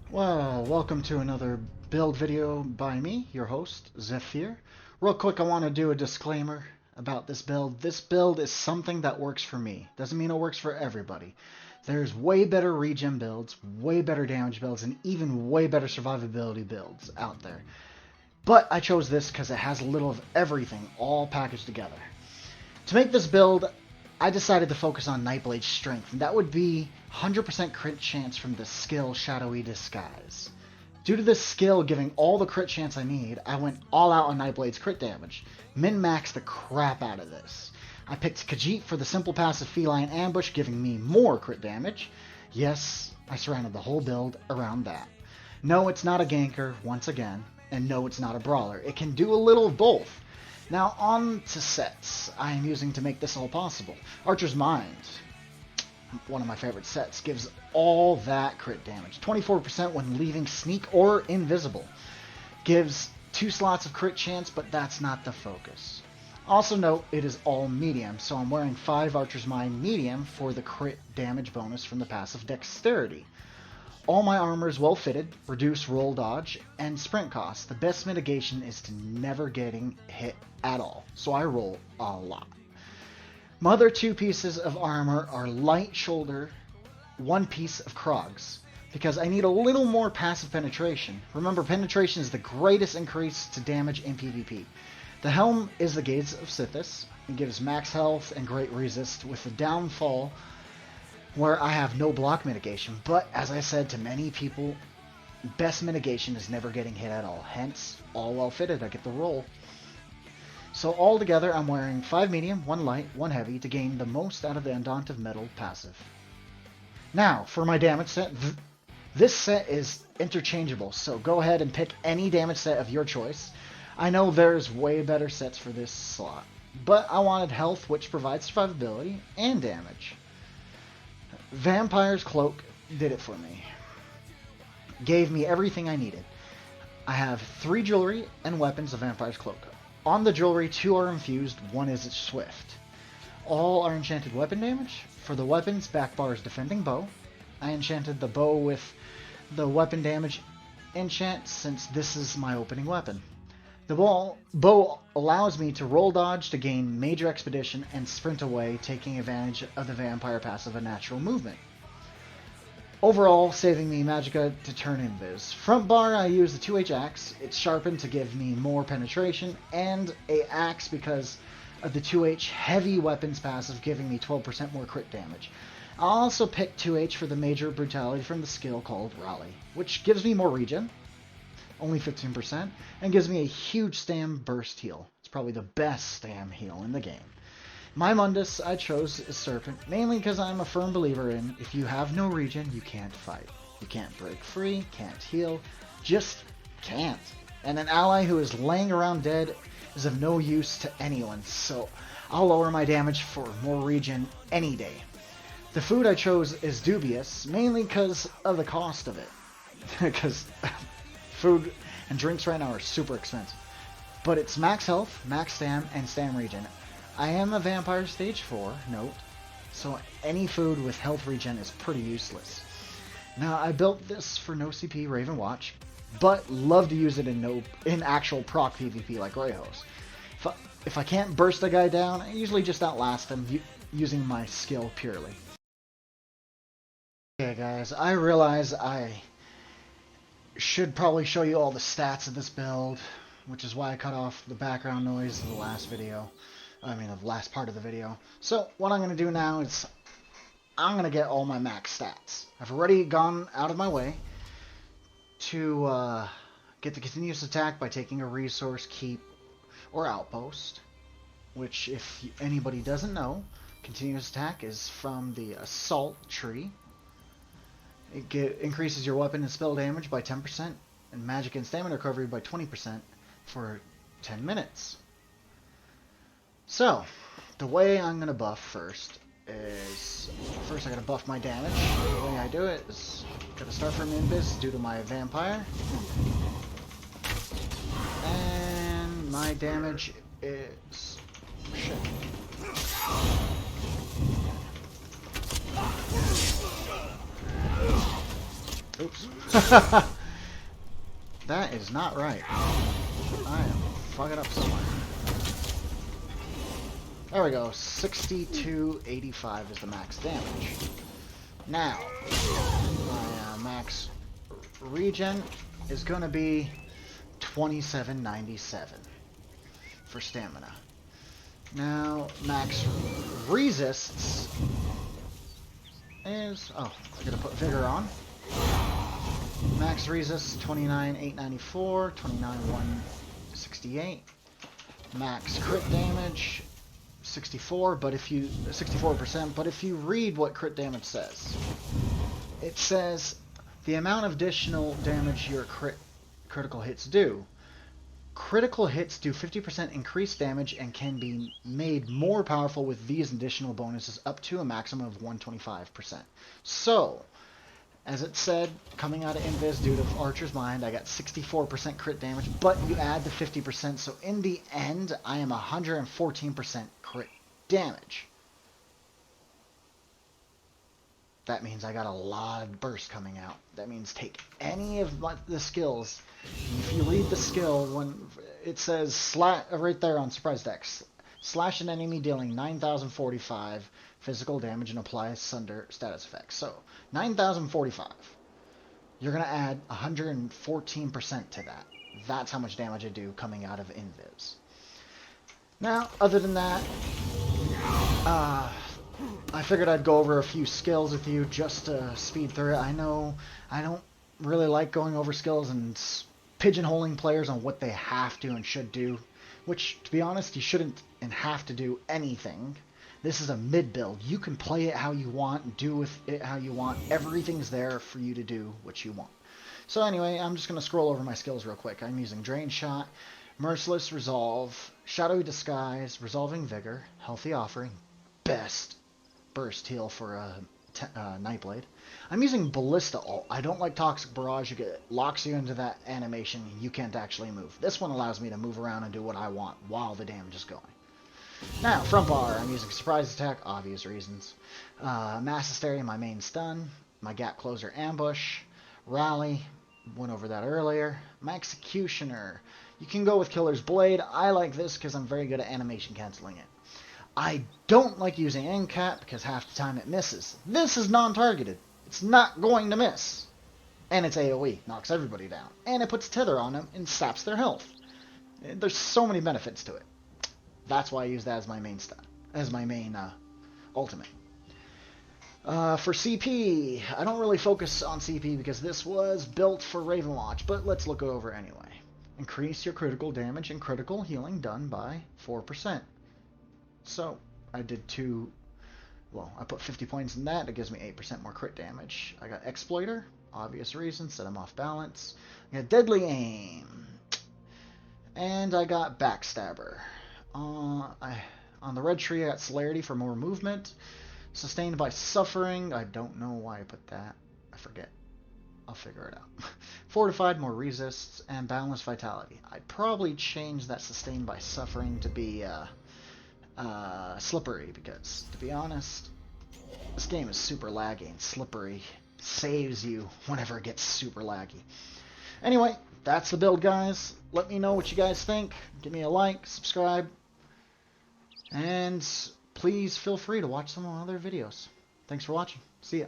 Well, welcome to another build video by me, your host, Zephyr. Real quick, I want to do a disclaimer about this build. This build is something that works for me. Doesn't mean it works for everybody. There's way better regen builds, way better damage builds, and even way better survivability builds out there. But I chose this because it has a little of everything all packaged together. To make this build, I decided to focus on Nightblade's strength, and that would be 100% crit chance from the skill Shadowy Disguise. Due to this skill giving all the crit chance I need, I went all out on Nightblade's crit damage. Min-maxed the crap out of this. I picked Khajiit for the simple passive Feline Ambush, giving me more crit damage. Yes, I surrounded the whole build around that. No, it's not a Ganker, once again, and no, it's not a Brawler. It can do a little of both. Now on to sets I am using to make this all possible. Archer's Mind, one of my favorite sets, gives all that crit damage. 24% when leaving Sneak or Invisible. Gives 2 slots of crit chance, but that's not the focus. Also note, it is all medium, so I'm wearing 5 Archer's Mind medium for the crit damage bonus from the passive Dexterity. All my armor is well fitted, reduce roll dodge, and sprint cost. The best mitigation is to never getting hit at all, so I roll a lot. My other 2 pieces of armor are light shoulder, 1 piece of Krogs, because I need a little more passive penetration. Remember, penetration is the greatest increase to damage in PvP. The helm is the Gates of Sithis. It gives max health and great resist, with the downfall where I have no block mitigation, but as I said to many people, best mitigation is never getting hit at all. Hence, all well fitted, I get the roll. So all together, I'm wearing 5 medium, 1 light, 1 heavy to gain the most out of the Undaunted Metal passive. Now, for my damage set, this set is interchangeable, so go ahead and pick any damage set of your choice. I know there's way better sets for this slot, but I wanted health, which provides survivability and damage. Vampire's Cloak did it for me. Gave me everything I needed. I have 3 jewelry and weapons of Vampire's Cloak. On the jewelry, 2 are infused, 1 is swift. All are enchanted weapon damage. For the weapons, back bar is defending bow. I enchanted the bow with the weapon damage enchant since this is my opening weapon. The bow allows me to roll dodge to gain major expedition and sprint away, taking advantage of the vampire passive of natural movement. Overall, saving me magicka to turn invis. Front bar, I use the 2H axe. It's sharpened to give me more penetration, and a axe because of the 2H heavy weapons passive, giving me 12% more crit damage. I'll also pick 2H for the major brutality from the skill called Rally, which gives me more regen, only 15%, and gives me a huge stam burst heal. It's probably the best stam heal in the game. My Mundus I chose is Serpent, mainly because I'm a firm believer in if you have no regen, you can't fight. You can't break free, can't heal, just can't. And an ally who is laying around dead is of no use to anyone, so I'll lower my damage for more regen any day. The food I chose is dubious, mainly because of the cost of it. Because food and drinks right now are super expensive. But it's max health, max stam, and stam regen. I am a vampire stage 4, note, so any food with health regen is pretty useless. Now, I built this for no CP Raven Watch, but love to use it in actual proc PvP like Greyhost. If I can't burst a guy down, I usually just outlast him using my skill purely. Okay guys, I realize I should probably show you all the stats of this build, which is why I cut off the background noise of the last video. The last part of the video. So, what I'm going to do now is I'm going to get all my max stats. I've already gone out of my way to get the continuous attack by taking a resource, keep, or outpost, which, if anybody doesn't know, continuous attack is from the assault tree. It increases your weapon and spell damage by 10%, and magic and stamina recovery by 20% for 10 minutes. So, the way I'm going to buff first is, first I got to buff my damage. The way I do it is, got to start from invis due to my vampire. And my damage is, shit. Oops. That is not right. I am fucking up somewhere. There we go. 6285 is the max damage. Now, my max regen is going to be 2797 for stamina. Now, max resists is... Oh, I'm going to put vigor on. Max resist 29,894, 29,168. Max crit damage 64, but if you 64%. But if you read what crit damage says, it says the amount of additional damage your critical hits do. Critical hits do 50% increased damage and can be made more powerful with these additional bonuses up to a maximum of 125%. So, as it said, coming out of Invis due to Archer's Mind, I got 64% crit damage, but you add the 50%, so in the end, I am 114% crit damage. That means I got a lot of burst coming out. That means take any of the skills. If you read the skill, when it says right there on Surprise Dex, slash an enemy dealing 9,045 physical damage and apply Sunder status effects. So 9,045. You're going to add 114% to that. That's how much damage I do coming out of Invis. Now, other than that, I figured I'd go over a few skills with you just to speed through it. I know I don't really like going over skills and pigeonholing players on what they have to and should do, which, to be honest, you shouldn't and have to do anything. This is a mid build. You can play it how you want, do with it how you want. Everything's there for you to do what you want. So anyway, I'm just going to scroll over my skills real quick. I'm using Drain Shot, Merciless Resolve, Shadowy Disguise, Resolving Vigor, Healthy Offering, best burst heal for a Nightblade. I'm using Ballista Ult. I don't like Toxic Barrage. It locks you into that animation. You can't actually move. This one allows me to move around and do what I want while the damage is going. Now, front bar, I'm using Surprise Attack, obvious reasons. Mass Hysteria, my main stun. My Gap Closer, Ambush. Rally, went over that earlier. My Executioner, you can go with Killer's Blade. I like this because I'm very good at animation canceling it. I don't like using NCAP because half the time it misses. This is non-targeted. It's not going to miss. And it's AoE, knocks everybody down. And it puts Tether on them and saps their health. There's so many benefits to it. That's why I use that as my main stun, as my main ultimate. For CP, I don't really focus on CP because this was built for Raven Watch, but let's look over anyway. Increase your critical damage and critical healing done by 4%. So, I did I put 50 points in that. It gives me 8% more crit damage. I got Exploiter, obvious reasons, that I'm off balance. I got Deadly Aim. And I got Backstabber. On the red tree, I got Celerity for more movement. Sustained by Suffering. I don't know why I put that. I forget. I'll figure it out. Fortified, more resists, and Balanced Vitality. I'd probably change that Sustained by Suffering to be Slippery, because, to be honest, this game is super laggy, and Slippery saves you whenever it gets super laggy. Anyway, that's the build, guys. Let me know what you guys think. Give me a like, subscribe, and please feel free to watch some other videos. Thanks for watching. See ya.